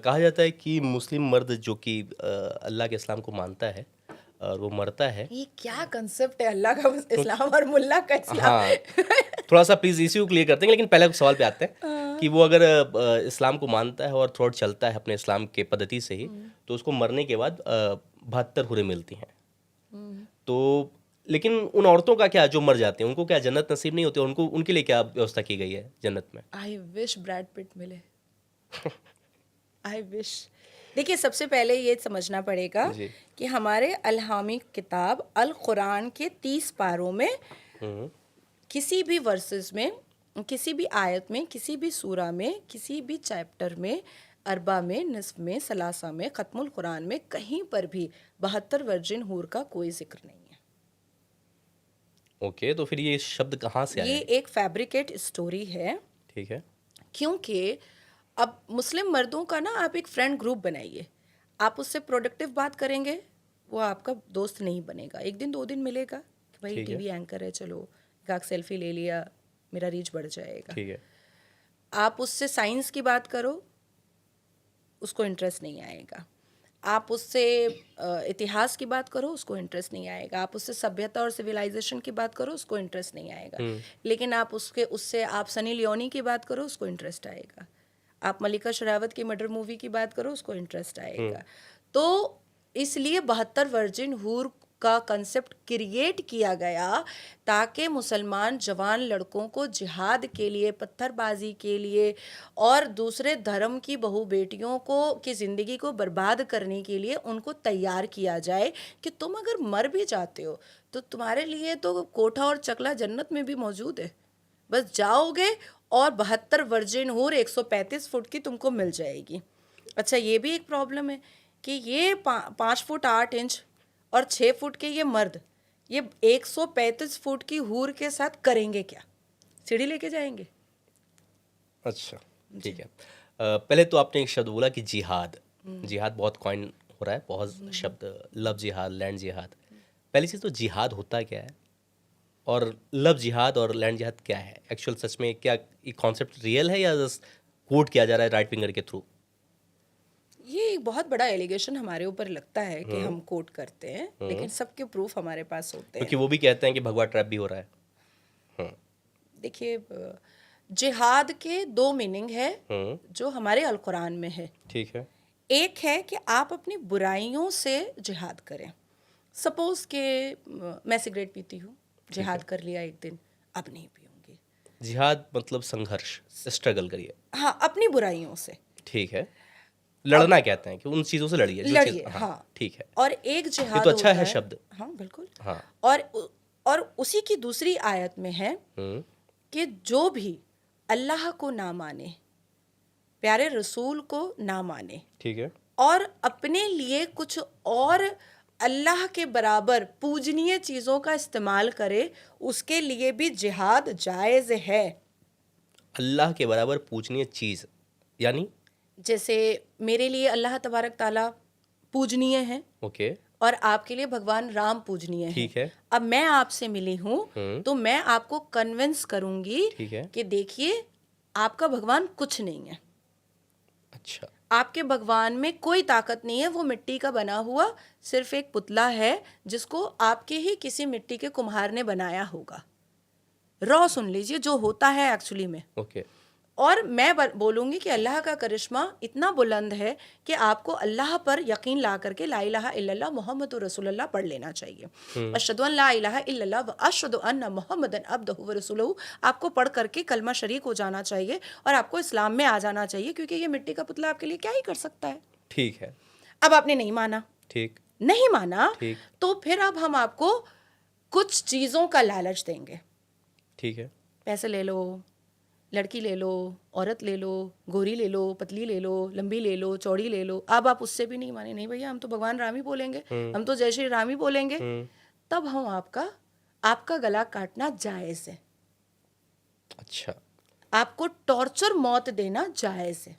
कहा जाता है कि मुस्लिम मर्द जो कि अल्लाह के इस्लाम को मानता है और वो मरता है। ये क्या कंसेप्ट है अल्लाह का इस्लाम और मुल्ला का इस्लाम? हाँ, थोड़ा सा प्लीज़ इसी को क्लियर करते हैं, लेकिन पहले सवाल पे आते हैं कि वो अगर इस्लाम को मानता है और थ्रोट चलता है अपने इस्लाम के पद्धति से ही, तो उसको मरने के बाद 72 हुरें मिलती हैं। तो लेकिन उन औरतों का क्या जो मर जाती हैं, उनको क्या जन्नत नसीब नहीं होती? उनको उनके लिए क्या व्यवस्था की गई है जन्नत में? आई विश ब्रैड पिट मिले। I wish. देखिए, सबसे पहले ये समझना पड़ेगा जी। कि हमारे अलहामी किताब अल कुरान के 30 पारों में हम्म, किसी भी वर्सेस में, किसी भी आयत में, किसी भी सूरा में, किसी भी चैप्टर में, अरबा में, निस्फ में, सलासा में, ख़त्मुल कुरान में कहीं पर भी 72 वर्जिन हूर का कोई जिक्र नहीं है। ओके, तो फिर ये शब्द कहाँ से आया ये है? एक फैब्रिकेट स्टोरी है, ठीक है। क्योंकि अब मुस्लिम मर्दों का ना आप एक फ्रेंड ग्रुप बनाइए। आप उससे प्रोडक्टिव बात करेंगे, वो आपका दोस्त नहीं बनेगा। एक दिन 2 दिन मिलेगा कि भाई ठीक है। टीवी एंकर है, चलो एक सेल्फी ले लिया, मेरा रीच बढ़ जाएगा। ठीक है। आप उससे साइंस की बात करो, उसको इंटरेस्ट नहीं आएगा। आप उससे इतिहास की बात करो, उसको इंटरेस्ट नहीं आएगा। आप उससे सभ्यता और सिविलाइजेशन की बात करो, उसको इंटरेस्ट नहीं आएगा। लेकिन आप उससे आप सनी लियोनी की बात करो, उसको इंटरेस्ट आएगा। आप मलिका शेरावत की मर्डर मूवी की बात करो, उसको इंटरेस्ट आएगा। तो इसलिए 72 वर्जिन हूर का कंसेप्ट क्रिएट किया गया ताकि मुसलमान जवान लड़कों को जिहाद के लिए, पत्थरबाजी के लिए और दूसरे धर्म की बहू बेटियों को की ज़िंदगी को बर्बाद करने के लिए उनको तैयार किया जाए कि तुम अगर मर भी जाते हो तो तुम्हारे लिए तो कोठा और चकला जन्नत में भी मौजूद है। बस जाओगे और 72 वर्जिन हूर 135 फुट की तुमको मिल जाएगी। अच्छा, ये भी एक प्रॉब्लम है कि ये 5 फुट 8 इंच और 6 फुट के ये मर्द ये 135 फुट की हूर के साथ करेंगे क्या? सीढ़ी लेके जाएंगे? अच्छा, ठीक है। पहले तो आपने एक शब्द बोला कि जिहाद। जिहाद बहुत कॉइन हो रहा है, बहुत शब्द, लव जिहाद, लैंड जिहाद। पहली चीज़ तो जिहाद होता क्या है, और लव जिहाद और लैंड जिहाद क्या है एक्चुअल? सच में क्या ये कॉन्सेप्ट रियल है या जस्ट कोट किया जा रहा है राइट विंगर के थ्रू? ये एक बहुत बड़ा एलिगेशन हमारे ऊपर लगता है कि हम कोट करते हैं, लेकिन सबके प्रूफ हमारे पास होते क्योंकि हैं। वो भी कहते हैं कि भगवा ट्रैप भी हो रहा है। हम्म। देखिए, जिहाद के 2 मीनिंग है जो हमारे अल कुरान में है। ठीक है। एक है कि आप अपनी बुराइयों से जिहाद करें। सपोज के मैं सिगरेट पीती हूँ, जिहाद कर लिया एक दिन, अब नहीं पीऊँगी। जिहाद मतलब संघर्ष, स्ट्रगल करिए। हाँ, अपनी बुराइयों से। ठीक है। लड़ना कहते हैं कि उन चीज़ों से लड़िए जो चीज़। लड़िए, हाँ, हाँ। ठीक है। और एक ये जिहाद तो अच्छा होता है है। शब्द। हाँ, बिल्कुल। हाँ। और उसी की दूसरी आयत में है कि जो भी अल्लाह को ना माने, प्यारे रसूल को ना माने, ठीक है। और अपने लिए कुछ और अल्लाह के बराबर पूजनीय चीज़ों का इस्तेमाल करे, उसके लिए भी जिहाद जायज़ है। अल्लाह के बराबर पूजनीय चीज़ यानी? जैसे मेरे लिए अल्लाह तबारक ताला पूजनीय है ओके। और आपके लिए भगवान राम पूजनीय है। ठीक है। अब मैं आपसे मिली हूँ तो मैं आपको कन्विंस करूँगी ठीक है। कि देखिए, आपका भगवान कुछ नहीं है। अच्छा। आपके भगवान में कोई ताकत नहीं है, वो मिट्टी का बना हुआ सिर्फ एक पुतला है जिसको आपके ही किसी मिट्टी के कुम्हार ने बनाया होगा। रॉ सुन लीजिए जो होता है एक्चुअली में। ओके। और मैं बोलूँगी कि अल्लाह का करिश्मा इतना बुलंद है कि आपको अल्लाह पर यकीन ला करके ला इलाहा इल्लल्लाह मुहम्मदुर रसूलुल्लाह पढ़ लेना चाहिए। अशहदु अन ला इलाहा इल्लल्लाह व अशहदु अन्ना मुहम्मदन अब्दुहु व रसूलुहु आपको पढ़ करके कलमा शरीक हो जाना चाहिए और आपको इस्लाम में आ जाना चाहिए, क्योंकि ये मिट्टी का पुतला आपके लिए क्या ही कर सकता है। ठीक है। अब आपने नहीं माना, ठीक। नहीं माना, ठीक। तो फिर अब हम आपको कुछ चीज़ों का लालच देंगे। ठीक है। पैसे ले लो, लड़की ले लो, औरत ले लो, गोरी ले लो, पतली ले लो, लंबी ले लो, चौड़ी ले लो। अब आप उससे भी नहीं माने, नहीं भैया हम तो भगवान राम ही बोलेंगे, हम तो जय श्री राम ही बोलेंगे। तब हम आपका गला काटना जायज़ है। अच्छा। आपको टॉर्चर मौत देना जायज़ है।